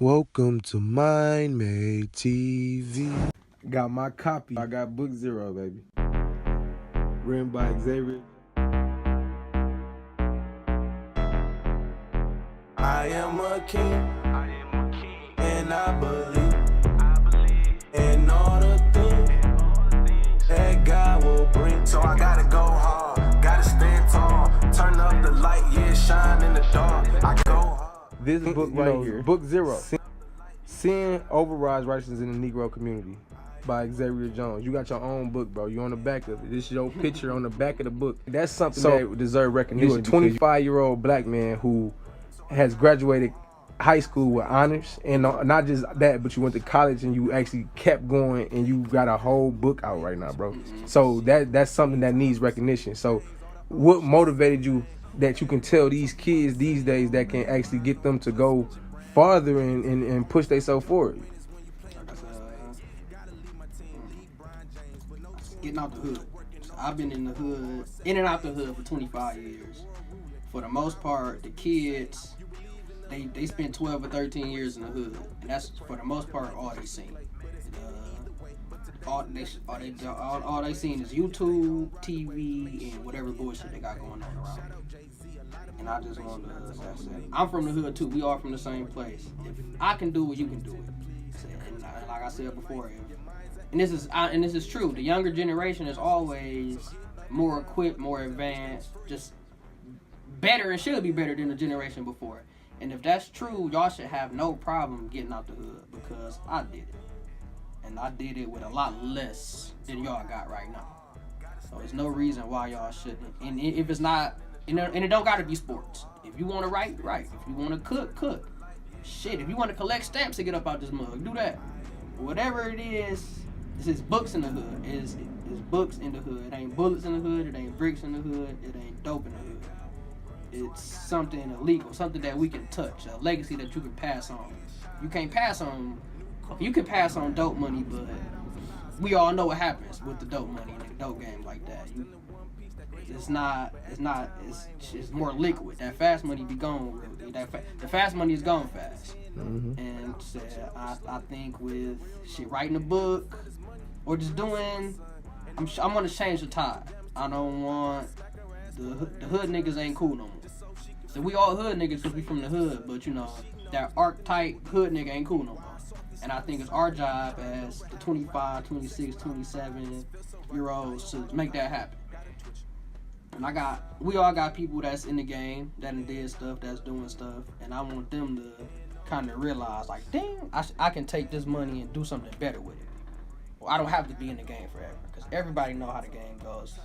Welcome to Mind Made TV. Got my copy. I got book 0, baby. Written by Xavier. I am a king, and I believe in all the things that God will bring. So I gotta go hard, gotta stand tall, turn up the light, yeah, shine in the dark. I go hard. This book right here, book 0. Sin Overrides Righteousness in the Negro Community by Xavier Jones. You got your own book, bro. You on the back of it. This is your picture on the back of the book. That's something that deserves recognition. You're a 25-year-old black man who has graduated high school with honors, and not just that, but you went to college and you actually kept going, and you got a whole book out right now, bro. So that's something that needs recognition. So what motivated you that you can tell these kids these days that can actually get them to go farther and push themselves forward? Getting out the hood. I've been in the hood, in and out the hood for 25 years. For the most part, the kids, they spend 12 or 13 years in the hood, and that's for the most part all they seen. All they seen is YouTube, TV, and whatever bullshit they got going on around them. And I just want to say, I'm from the hood too. We all from the same place. If I can do it, you can do it. And like I said before, and this is true. The younger generation is always more equipped, more advanced, just better, and should be better than the generation before. And if that's true, y'all should have no problem getting out the hood, because I did it. And I did it with a lot less than y'all got right now. So there's no reason why y'all shouldn't. And if it's not, and it don't gotta be sports. If you wanna write. If you wanna cook. Shit, if you wanna collect stamps to get up out this mug, do that. Whatever it is, this is books in the hood. It's books in the hood. It ain't bullets in the hood. It ain't bricks in the hood. It ain't dope in the hood. It's something illegal, something that we can touch, a legacy that you can pass on. You can pass on dope money, but we all know what happens with the dope money in the dope game like that. It's more liquid. That fast money be gone. The fast money is gone fast. Mm-hmm. And I think with shit, writing a book or just doing, I'm gonna change the tide. I don't want the hood niggas ain't cool no more. So we all hood niggas because we from the hood, but you know that archetype hood nigga ain't cool no more. And I think it's our job as the 25, 26, 27 year olds to make that happen. And we all got people that's in the game, that did stuff, that's doing stuff, and I want them to kind of realize, like, damn, I can take this money and do something better with it. Well, I don't have to be in the game forever, because everybody know how the game goes,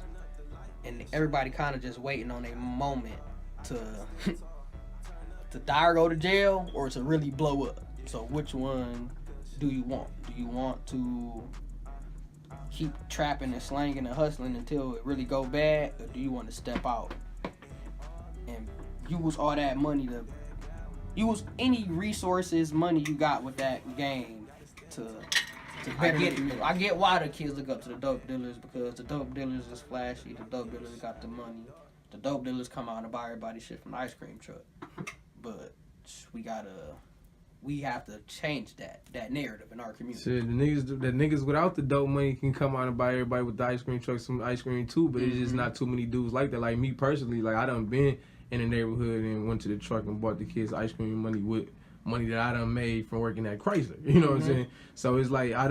and everybody kind of just waiting on a moment to die or go to jail, or to really blow up. So which one do you want? Do you want to keep trapping and slanging and hustling until it really go bad, or do you want to step out and use all that money to use any resources, money you got with that game to better it? I get why the kids look up to the dope dealers, because the dope dealers is flashy, the dope dealers got the money, the dope dealers come out and buy everybody shit from the ice cream truck. But we have to change that narrative in our community. Shit, the niggas without the dope money can come out and buy everybody with the ice cream truck some ice cream too, but it's just not too many dudes like that. Like me personally, like I done been in the neighborhood and went to the truck and bought the kids ice cream money with money that I done made from working at Chrysler. You know what I'm saying? So it's like I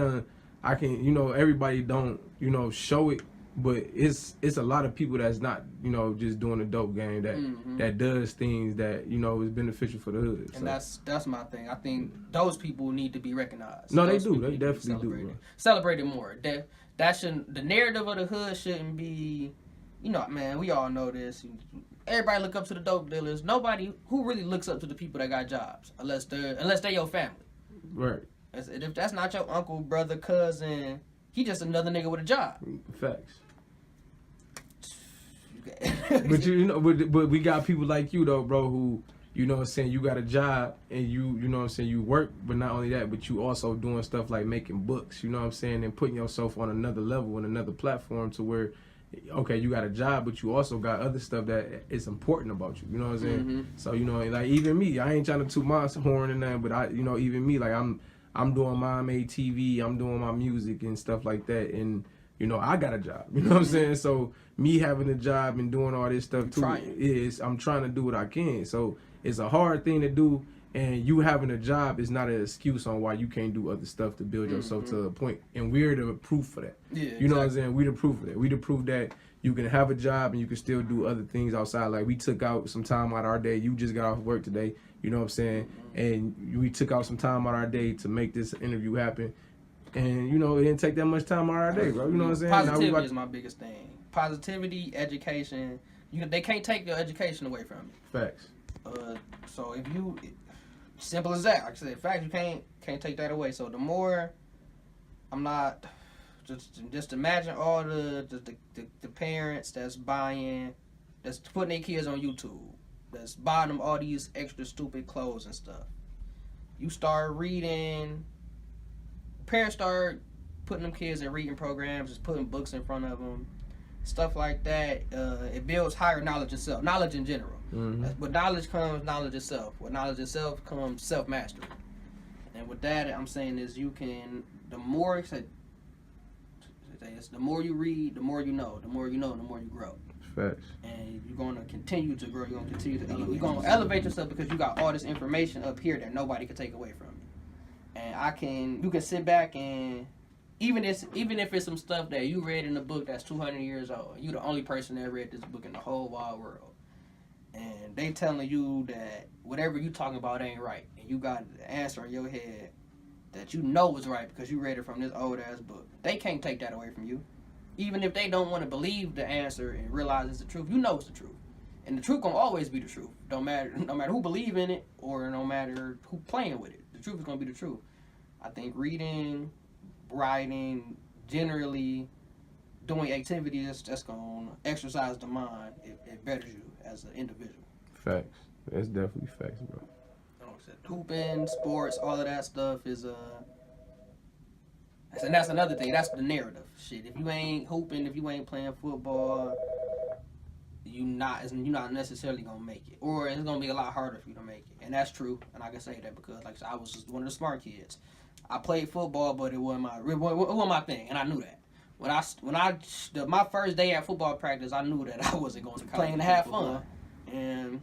can, you know, everybody don't, you know, show it, but it's a lot of people that's not, you know, just doing the dope game that does things that, you know, is beneficial for the hood. And that's my thing. I think those people need to be recognized. No, those they do. They definitely do, bro. Celebrated more. That shouldn't, the narrative of the hood shouldn't be, you know, man, we all know this. Everybody look up to the dope dealers. Nobody who really looks up to the people that got jobs, unless they're your family. Right. If that's not your uncle, brother, cousin, he just another nigga with a job. Facts. But but we got people like you though, bro, who, you know what I'm saying, you got a job and you know what I'm saying, you work, but not only that, but you also doing stuff like making books, you know what I'm saying, and putting yourself on another level, on another platform to where okay, you got a job, but you also got other stuff that is important about you. You know what I'm saying? Mm-hmm. So, you know, like even me, I ain't trying to toot my horn or nothing, but I, you know, even me, like I'm doing my made TV, I'm doing my music and stuff like that, and you know, I got a job. You know what I'm saying? So me having a job and doing all this stuff too I'm trying to do what I can. So it's a hard thing to do, and you having a job is not an excuse on why you can't do other stuff to build yourself to a point. And we're the proof for that. Yeah, you know what I'm saying? We the proof of that. We the proof that you can have a job and you can still do other things outside. Like we took out some time out of our day. You just got off work today. You know what I'm saying? And we took out some time out of our day to make this interview happen. And, you know, it didn't take that much time out of our day, bro. You know what I'm saying? Positivity is my biggest thing. Positivity, education. They can't take your education away from you. Facts. So if you, simple as that. Like I said, facts, you can't take that away. So the more, I'm not, just imagine all the parents that's putting their kids on YouTube, that's buying them all these extra stupid clothes and stuff. You start reading. Parents start putting them kids in reading programs, just putting books in front of them, stuff like that. It builds higher knowledge itself, knowledge in general. Mm-hmm. With knowledge comes knowledge itself. With knowledge itself comes self-mastery. And with that, I'm saying is you can, the more you read, the more you know. The more you know, the more you grow. Facts. And you're going to continue to grow. You're going to continue to elevate. You're going to elevate yourself because you got all this information up here that nobody can take away from you. And you can sit back and even if it's some stuff that you read in a book that's 200 years old, you the only person that read this book in the whole wide world, and they telling you that whatever you talking about ain't right, and you got the answer in your head that you know is right because you read it from this old ass book. They can't take that away from you, even if they don't want to believe the answer and realize it's the truth. You know it's the truth, and the truth gonna always be the truth. No matter who believe in it or no matter who playing with it. The truth is going to be the truth. I think reading, writing, generally doing activities that's going to exercise the mind, it betters you as an individual. Facts. That's definitely facts, bro. Hooping, sports, all of that stuff is and that's another thing. That's the narrative. Shit, if you ain't hooping, if you ain't playing football, you're not necessarily gonna make it, or it's gonna be a lot harder for you to make it, and that's true. And I can say that because, like, I was just one of the smart kids. I played football, but it wasn't my thing, and I knew that. My first day at football practice, I knew that I wasn't going to playing to have fun, and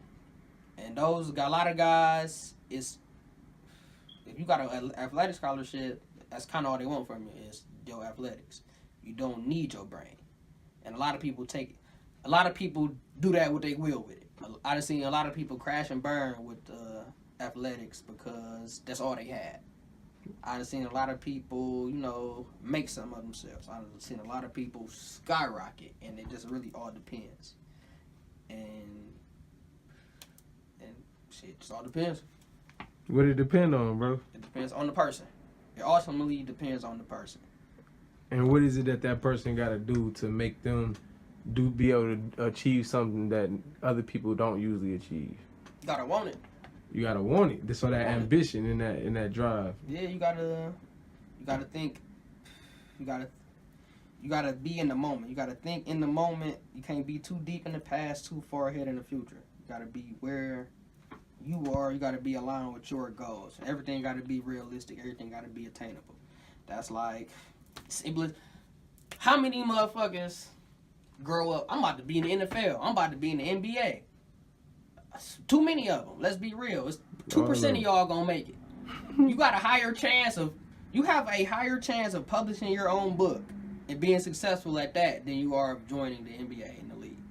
those got a lot of guys. If you got an athletic scholarship, that's kind of all they want from you is your athletics. You don't need your brain, and a lot of people do that with their will with it. I've seen a lot of people crash and burn with athletics because that's all they had. I've seen a lot of people, make something of themselves. I've seen a lot of people skyrocket, and it just really all depends. And shit, just all depends. What did it depend on, bro? It depends on the person. It ultimately depends on the person. And what is it that person got to do to make them be able to achieve something that other people don't usually achieve? You gotta want it. You gotta want it. So that ambition and that drive. Yeah, you gotta think. You gotta be in the moment. You gotta think in the moment. You can't be too deep in the past, too far ahead in the future. You gotta be where you are. You gotta be aligned with your goals. Everything gotta be realistic. Everything gotta be attainable. That's like simple. How many motherfuckers grow up? I'm about to be in the NFL. I'm about to be in the NBA. Too many of them. Let's be real. It's 2% of y'all gonna make it. You have a higher chance of publishing your own book and being successful at that than you are of joining the NBA and the league.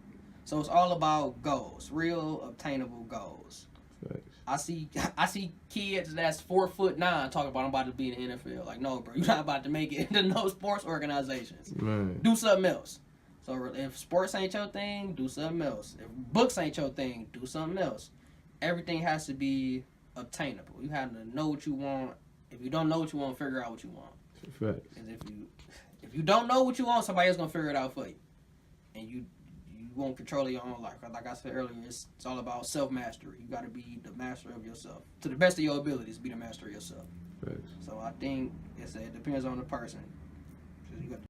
So it's all about goals, real obtainable goals. Thanks. I see kids that's 4'9" talking about I'm about to be in the NFL. Like, no, bro, you're not about to make it into no sports organizations. Man. Do something else. So if sports ain't your thing, do something else. If books ain't your thing, do something else. Everything has to be obtainable. You have to know what you want. If you don't know what you want, figure out what you want. Facts. And if you don't know what you want, somebody else gonna figure it out for you. And you won't control your own life. Like I said earlier, it's all about self-mastery. You gotta be the master of yourself. To the best of your abilities, be the master of yourself. Facts. So I think it depends on the person. You got